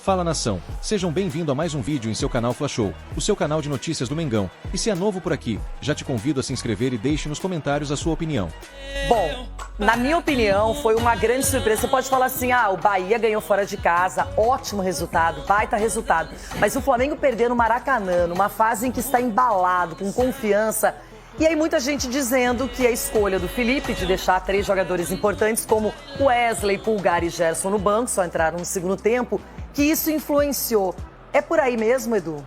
Fala nação, sejam bem-vindos a mais um vídeo em seu canal Fla Show, o seu canal de notícias do Mengão. E se é novo por aqui, já te convido a se inscrever e deixe nos comentários a sua opinião. Bom, na minha opinião, foi uma grande surpresa. Você pode falar assim, o Bahia ganhou fora de casa, ótimo resultado, baita resultado. Mas o Flamengo perder no Maracanã, numa fase em que está embalado, com confiança. E aí muita gente dizendo que a escolha do Felipe de deixar 3 jogadores importantes como Wesley, Pulgar e Gerson no banco, só entraram no segundo tempo, que isso influenciou. É por aí mesmo, Edu?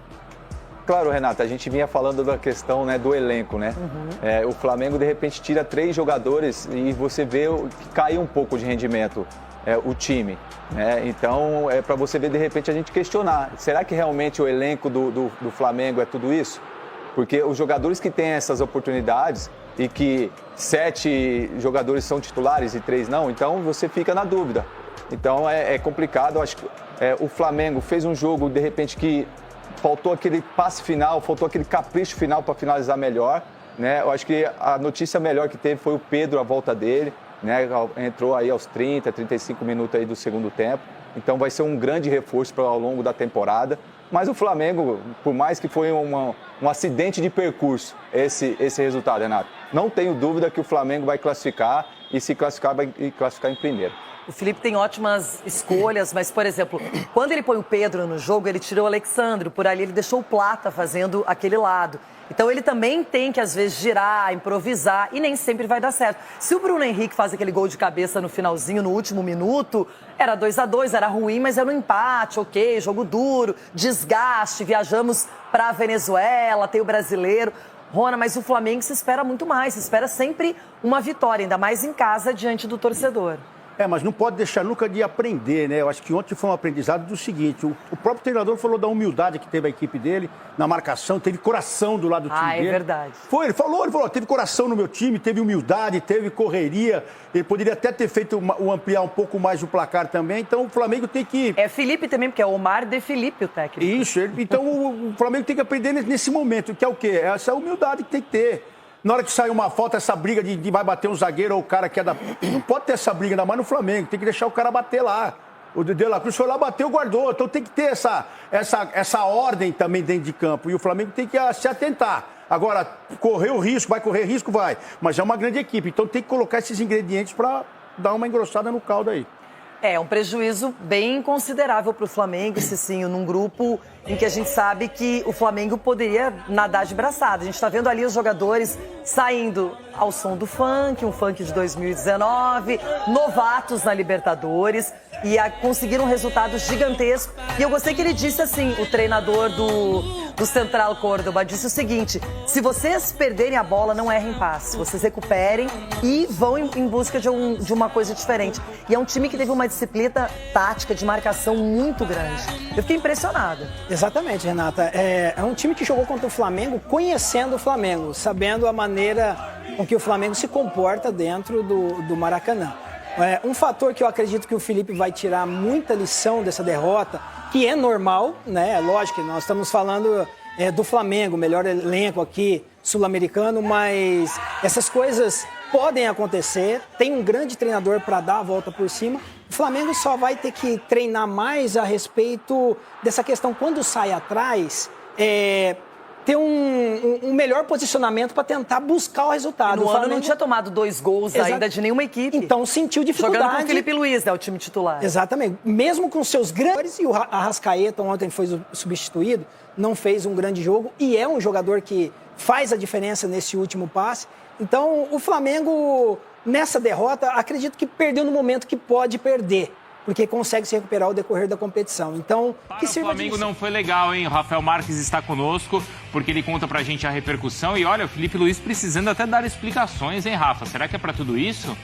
Claro, Renata, a gente vinha falando da questão, né, do elenco, né? O Flamengo, de repente, tira 3 jogadores e você vê que cai um pouco de rendimento o time. Né? Então, para você ver, de repente, a gente questionar. Será que realmente o elenco do Flamengo é tudo isso? Porque os jogadores que têm essas oportunidades e que 7 jogadores são titulares e 3 não, então você fica na dúvida. Então é complicado. Eu acho que o Flamengo fez um jogo, de repente, que faltou aquele passe final, faltou aquele capricho final para finalizar melhor. Né? Eu acho que a notícia melhor que teve foi o Pedro, a volta dele. Né? Entrou aí aos 30, 35 minutos aí do segundo tempo. Então vai ser um grande reforço ao longo da temporada. Mas o Flamengo, por mais que foi um acidente de percurso esse resultado, Renato, não tenho dúvida que o Flamengo vai classificar e se classificar, vai classificar em primeiro. O Felipe tem ótimas escolhas, mas, por exemplo, quando ele põe o Pedro no jogo, ele tirou o Alexandre, por ali ele deixou o Plata fazendo aquele lado. Então ele também tem que, às vezes, girar, improvisar, e nem sempre vai dar certo. Se o Bruno Henrique faz aquele gol de cabeça no finalzinho, no último minuto, era 2-2, era ruim, mas era um empate, ok, jogo duro, desgaste, viajamos para a Venezuela, tem o brasileiro. Rona, mas o Flamengo se espera muito mais, se espera sempre uma vitória, ainda mais em casa, diante do torcedor. Mas não pode deixar nunca de aprender, né? Eu acho que ontem foi um aprendizado do seguinte, o próprio treinador falou da humildade que teve a equipe dele na marcação, teve coração do lado do time dele. É verdade. Ele falou, teve coração no meu time, teve humildade, teve correria, ele poderia até ter feito ampliar um pouco mais o placar também, então o Flamengo tem que... É Felipe também, porque é Omar de Felipe o técnico. Isso, então o Flamengo tem que aprender nesse momento, que é o quê? Essa humildade que tem que ter. Na hora que sai uma falta, essa briga de vai bater um zagueiro ou o cara que é da... Não pode ter essa briga, ainda mais no Flamengo. Tem que deixar o cara bater lá. O De La Cruz foi lá, bateu, guardou. Então tem que ter essa ordem também dentro de campo. E o Flamengo tem que se atentar. Agora, vai correr risco, vai. Mas é uma grande equipe. Então tem que colocar esses ingredientes para dar uma engrossada no caldo aí. É um prejuízo bem considerável para o Flamengo, Cicinho, num grupo em que a gente sabe que o Flamengo poderia nadar de braçada. A gente está vendo ali os jogadores saindo ao som do funk, um funk de 2019, novatos na Libertadores e conseguiram um resultado gigantesco. E eu gostei que ele disse assim, o treinador do Central Córdoba disse o seguinte, se vocês perderem a bola, não errem passe, vocês recuperem e vão em busca de uma coisa diferente. E é um time que teve uma disciplina tática de marcação muito grande. Eu fiquei impressionada. Exatamente, Renata. É um time que jogou contra o Flamengo conhecendo o Flamengo, sabendo a maneira com que o Flamengo se comporta dentro do Maracanã. Um fator que eu acredito que o Felipe vai tirar muita lição dessa derrota, que é normal, né? Lógico que nós estamos falando do Flamengo, melhor elenco aqui, sul-americano, mas essas coisas podem acontecer. Tem um grande treinador para dar a volta por cima. O Flamengo só vai ter que treinar mais a respeito dessa questão, quando sai atrás, ter um melhor posicionamento para tentar buscar o resultado. No ano não tinha tomado 2 gols ainda de nenhuma equipe. Então sentiu dificuldade. Jogando com o Felipe Luiz, o time titular. Exatamente. Mesmo com seus grandes, e o Arrascaeta ontem foi substituído, não fez um grande jogo e é um jogador que faz a diferença nesse último passe. Então o Flamengo, nessa derrota, acredito que perdeu no momento que pode perder, porque consegue se recuperar ao decorrer da competição. Então, que sirva o Flamengo disso. não foi legal, hein? O Rafael Marques está conosco, porque ele conta pra gente a repercussão. E olha, o Felipe Luiz precisando até dar explicações, hein, Rafa? Será que é pra tudo isso?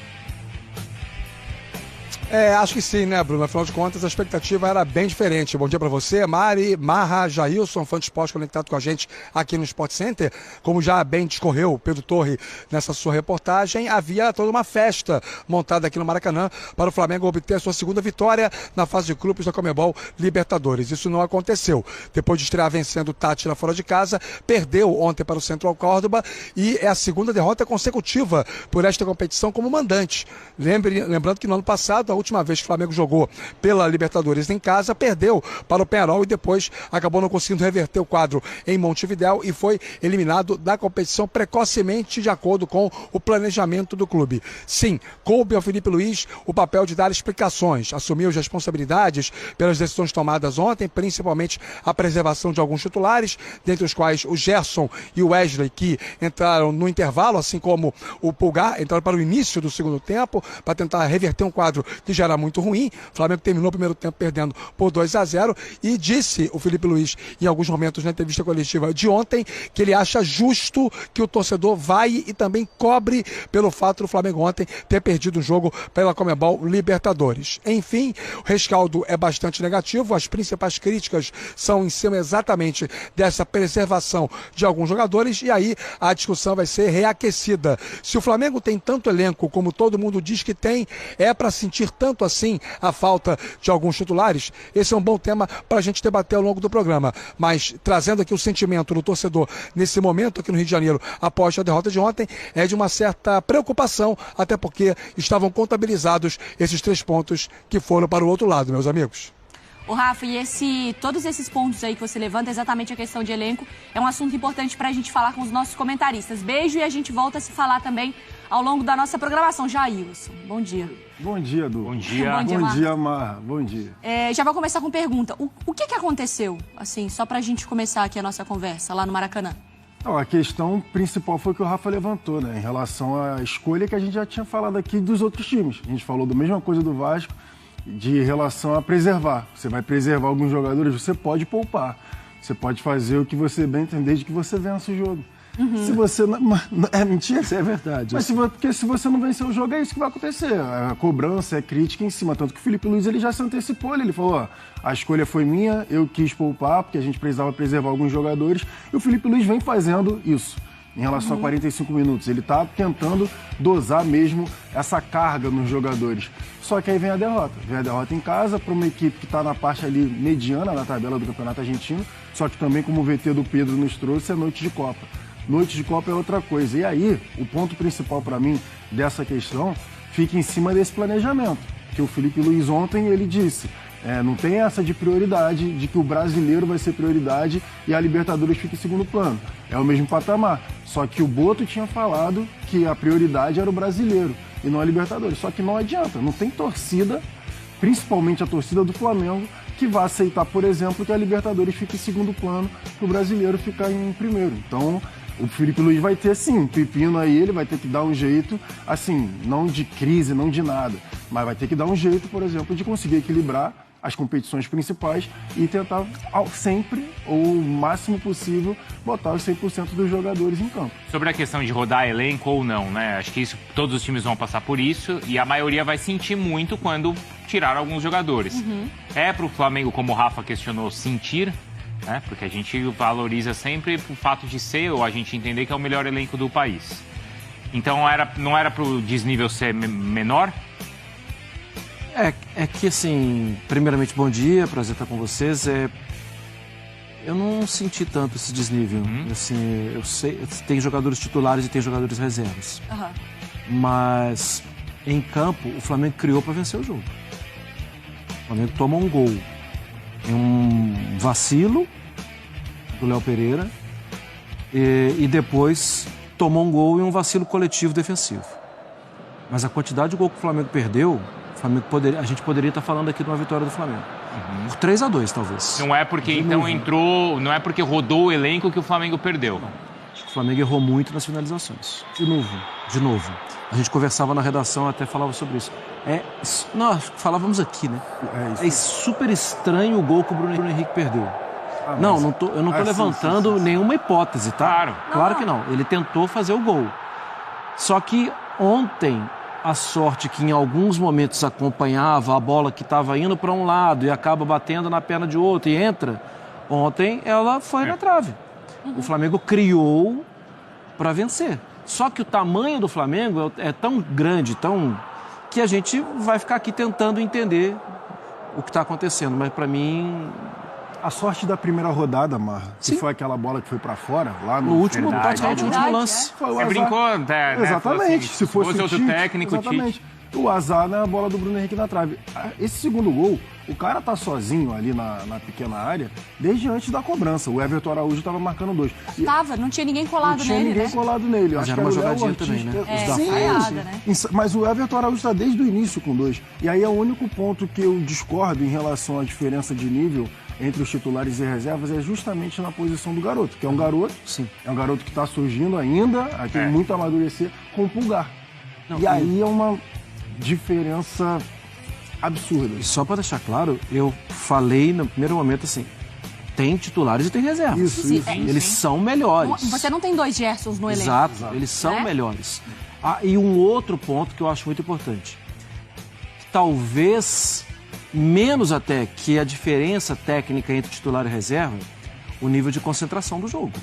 Acho que sim, né, Bruno? Afinal de contas, a expectativa era bem diferente. Bom dia para você, Mari, Marra, Jailson, fã de esporte conectado com a gente aqui no Sport Center. Como já bem discorreu o Pedro Torre nessa sua reportagem, havia toda uma festa montada aqui no Maracanã para o Flamengo obter a sua segunda vitória na fase de grupos da Conmebol Libertadores. Isso não aconteceu. Depois de estrear vencendo o Tátira fora de casa, perdeu ontem para o Central Córdoba e é a segunda derrota consecutiva por esta competição como mandante. Lembrando que no ano passado, última vez que o Flamengo jogou pela Libertadores em casa, perdeu para o Peñarol e depois acabou não conseguindo reverter o quadro em Montevidéu e foi eliminado da competição precocemente de acordo com o planejamento do clube. Sim, coube ao Filipe Luís o papel de dar explicações, assumiu as responsabilidades pelas decisões tomadas ontem, principalmente a preservação de alguns titulares, dentre os quais o Gerson e o Wesley, que entraram no intervalo, assim como o Pulgar, entraram para o início do segundo tempo, para tentar reverter um quadro que já era muito ruim. O Flamengo terminou o primeiro tempo perdendo por 2-0 e disse o Filipe Luís, em alguns momentos na entrevista coletiva de ontem, que ele acha justo que o torcedor vai e também cobre pelo fato do Flamengo ontem ter perdido um jogo pela Conmebol Libertadores. Enfim, o rescaldo é bastante negativo, as principais críticas são em cima exatamente dessa preservação de alguns jogadores e aí a discussão vai ser reaquecida. Se o Flamengo tem tanto elenco como todo mundo diz que tem, é para sentir tanto assim a falta de alguns titulares? Esse é um bom tema para a gente debater ao longo do programa, mas trazendo aqui o sentimento do torcedor nesse momento aqui no Rio de Janeiro após a derrota de ontem, é de uma certa preocupação, até porque estavam contabilizados esses 3 pontos que foram para o outro lado, meus amigos. O Rafa, e todos esses pontos aí que você levanta, exatamente a questão de elenco, é um assunto importante para a gente falar com os nossos comentaristas. Beijo e a gente volta a se falar também ao longo da nossa programação. Jailson, bom dia. Bom dia, Edu. Bom dia. Bom dia, Marra. Bom dia. Já vou começar com pergunta. O que aconteceu, assim, só para a gente começar aqui a nossa conversa lá no Maracanã? Não, a questão principal foi que o Rafa levantou, né? Em relação à escolha que a gente já tinha falado aqui dos outros times. A gente falou da mesma coisa do Vasco, de relação a preservar. Você vai preservar alguns jogadores, você pode poupar. Você pode fazer o que você bem entender de que você vença o jogo. Se você não... É mentira? Isso é verdade. Mas porque se você não vencer o jogo, é isso que vai acontecer. A cobrança, é crítica em cima. Tanto que o Filipe Luís ele já se antecipou. Ele falou, ó, a escolha foi minha, eu quis poupar, porque a gente precisava preservar alguns jogadores. E o Filipe Luís vem fazendo isso. Em relação a 45 minutos. Ele está tentando dosar mesmo essa carga nos jogadores. Só que aí vem a derrota. Vem a derrota em casa para uma equipe que está na parte ali mediana na tabela do Campeonato Argentino. Só que também, como o VT do Pedro nos trouxe, é noite de Copa. Noite de Copa é outra coisa. E aí, o ponto principal para mim dessa questão fica em cima desse planejamento. Que o Filipe Luís ontem ele disse... não tem essa de prioridade, de que o brasileiro vai ser prioridade e a Libertadores fica em segundo plano. É o mesmo patamar. Só que o Boto tinha falado que a prioridade era o brasileiro e não a Libertadores. Só que não adianta, não tem torcida, principalmente a torcida do Flamengo, que vai aceitar, por exemplo, que a Libertadores fique em segundo plano e o brasileiro ficar em primeiro. Então, o Filipe Luís vai ter, sim, um pepino aí, ele vai ter que dar um jeito, assim, não de crise, não de nada, mas vai ter que dar um jeito, por exemplo, de conseguir equilibrar as competições principais e tentar sempre, ou o máximo possível, botar os 100% dos jogadores em campo. Sobre a questão de rodar elenco ou não, né? Acho que isso, todos os times vão passar por isso e a maioria vai sentir muito quando tirar alguns jogadores. É pro Flamengo, como o Rafa questionou, sentir, né? Porque a gente valoriza sempre o fato de ser, ou a gente entender que é o melhor elenco do país. Então não era pro desnível ser menor? É que, assim, primeiramente, bom dia, prazer estar com vocês. Eu não senti tanto esse desnível. Assim, eu sei, tem jogadores titulares e tem jogadores reservas. Mas, em campo, o Flamengo criou para vencer o jogo. O Flamengo toma um gol em um vacilo do Léo Pereira e depois tomou um gol em um vacilo coletivo defensivo. Mas a quantidade de gol que o Flamengo perdeu... a gente poderia estar falando aqui de uma vitória do Flamengo. Por 3-2, talvez. Não é porque não é porque rodou o elenco que o Flamengo perdeu. Acho que o Flamengo errou muito nas finalizações. De novo. A gente conversava na redação, até falava sobre isso. Nós falávamos aqui, né? É super estranho o gol que o Bruno Henrique perdeu. Eu não tô levantando nenhuma hipótese, tá? Claro que não. Ele tentou fazer o gol. Só que ontem... a sorte que em alguns momentos acompanhava a bola que estava indo para um lado e acaba batendo na perna de outro e entra, ontem ela foi na trave. O Flamengo criou para vencer. Só que o tamanho do Flamengo é tão grande, que a gente vai ficar aqui tentando entender o que está acontecendo. Mas para mim... A sorte da primeira rodada, Marra, que foi aquela bola que foi pra fora, lá no último lance. Você brincou, né? Exatamente. Assim, se fosse outro técnico, exatamente. o azar na bola do Bruno Henrique na trave. Esse segundo gol, o cara tá sozinho ali na pequena área desde antes da cobrança. O Everton Araújo tava marcando 2. Não tinha ninguém colado nele, Não tinha ninguém colado nele. Mas era uma jogadinha também, né? Né? Mas o Everton Araújo tá desde o início com 2. E aí é o único ponto que eu discordo em relação à diferença de nível entre os titulares e reservas é justamente na posição do garoto, que é um garoto, é um garoto que está surgindo ainda, tem muito a amadurecer, com o Pulgar. Aí é uma diferença absurda. E só para deixar claro, eu falei no primeiro momento assim, tem titulares e tem reservas. Isso. Eles são melhores. Você não tem 2 Gersons no elenco. Exato, eles são melhores. E um outro ponto que eu acho muito importante. Talvez, menos até que a diferença técnica entre titular e reserva, o nível de concentração do jogo.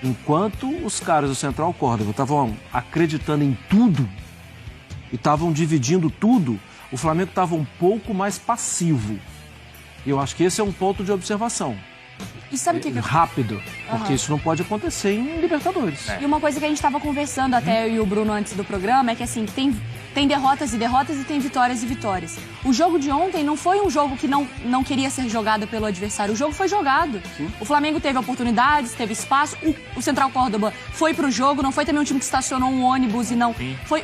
Enquanto os caras do Central Córdoba estavam acreditando em tudo e estavam dividindo tudo, o Flamengo estava um pouco mais passivo. E eu acho que esse é um ponto de observação. E sabe o que rápido, porque isso não pode acontecer em Libertadores. E uma coisa que a gente estava conversando até eu e o Bruno antes do programa é que assim, tem derrotas e derrotas e tem vitórias e vitórias. O jogo de ontem não foi um jogo que não queria ser jogado pelo adversário. O jogo foi jogado. O Flamengo teve oportunidades, teve espaço. O Central Córdoba foi pro jogo. Não foi também um time que estacionou um ônibus e não...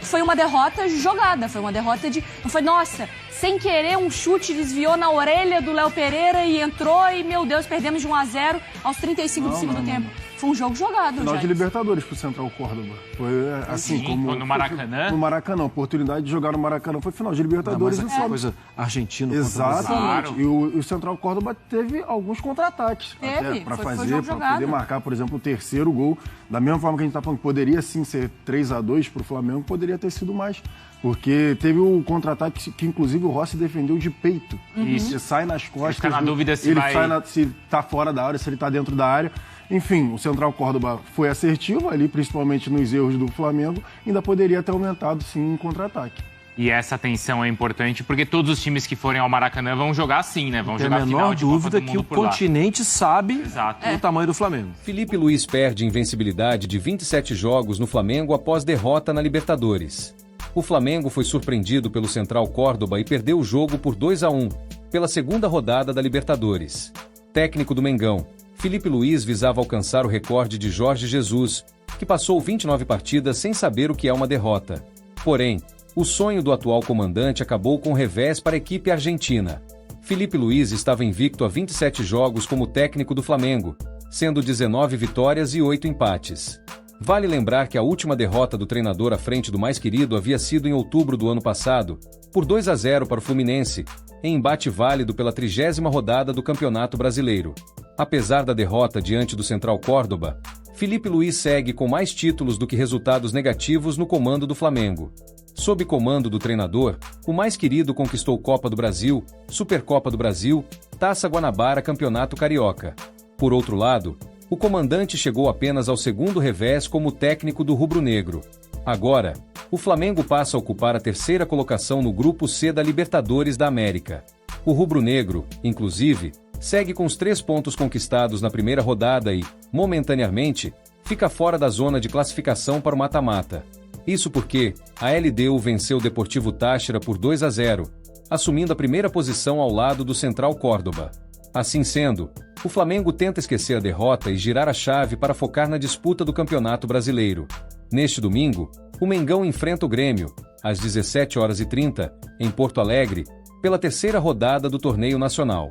Foi uma derrota jogada. Foi uma derrota de... Não foi, nossa, sem querer um chute desviou na orelha do Léo Pereira e entrou e, meu Deus, perdemos de 1-0 aos 35 do segundo tempo. Foi um jogo jogado. Final de Libertadores pro Central Córdoba. Foi assim, como... No Maracanã? No Maracanã. Oportunidade de jogar no Maracanã. Foi final de Libertadores. Mas é coisa argentina. Exatamente. E o Central Córdoba teve alguns contra-ataques. Para fazer, para poder marcar, por exemplo, o terceiro gol. Da mesma forma que a gente tá falando que poderia sim ser 3-2 pro Flamengo, poderia ter sido mais. Porque teve o contra-ataque que, inclusive, o Rossi defendeu de peito. Isso. Você sai nas costas. Fica na dúvida se ele vai... se tá fora da área, se ele tá dentro da área. Enfim, o Central Córdoba foi assertivo ali, principalmente nos erros do Flamengo. Ainda poderia ter aumentado, sim, em contra-ataque. E essa tensão é importante porque todos os times que forem ao Maracanã vão jogar assim, né? Vão jogar final de Copa do Mundo por lá. Tem a menor dúvida que o continente sabe o tamanho do Flamengo. Felipe Luiz perde invencibilidade de 27 jogos no Flamengo após derrota na Libertadores. O Flamengo foi surpreendido pelo Central Córdoba e perdeu o jogo por 2-1, pela segunda rodada da Libertadores. Técnico do Mengão, Felipe Luiz visava alcançar o recorde de Jorge Jesus, que passou 29 partidas sem saber o que é uma derrota. Porém, o sonho do atual comandante acabou com revés para a equipe argentina. Felipe Luiz estava invicto a 27 jogos como técnico do Flamengo, sendo 19 vitórias e 8 empates. Vale lembrar que a última derrota do treinador à frente do mais querido havia sido em outubro do ano passado, por 2-0 para o Fluminense, em embate válido pela 30ª rodada do Campeonato Brasileiro. Apesar da derrota diante do Central Córdoba, Felipe Luiz segue com mais títulos do que resultados negativos no comando do Flamengo. Sob comando do treinador, o mais querido conquistou Copa do Brasil, Supercopa do Brasil, Taça Guanabara, Campeonato Carioca. Por outro lado, o comandante chegou apenas ao segundo revés como técnico do rubro-negro. Agora, o Flamengo passa a ocupar a 3ª colocação no Grupo C da Libertadores da América. O rubro-negro, inclusive, segue com os 3 pontos conquistados na primeira rodada e, momentaneamente, fica fora da zona de classificação para o mata-mata. Isso porque a LDU venceu o Deportivo Táchira por 2-0, assumindo a primeira posição ao lado do Central Córdoba. Assim sendo, o Flamengo tenta esquecer a derrota e girar a chave para focar na disputa do Campeonato Brasileiro. Neste domingo, o Mengão enfrenta o Grêmio, às 17h30, em Porto Alegre, pela 3ª rodada do torneio nacional.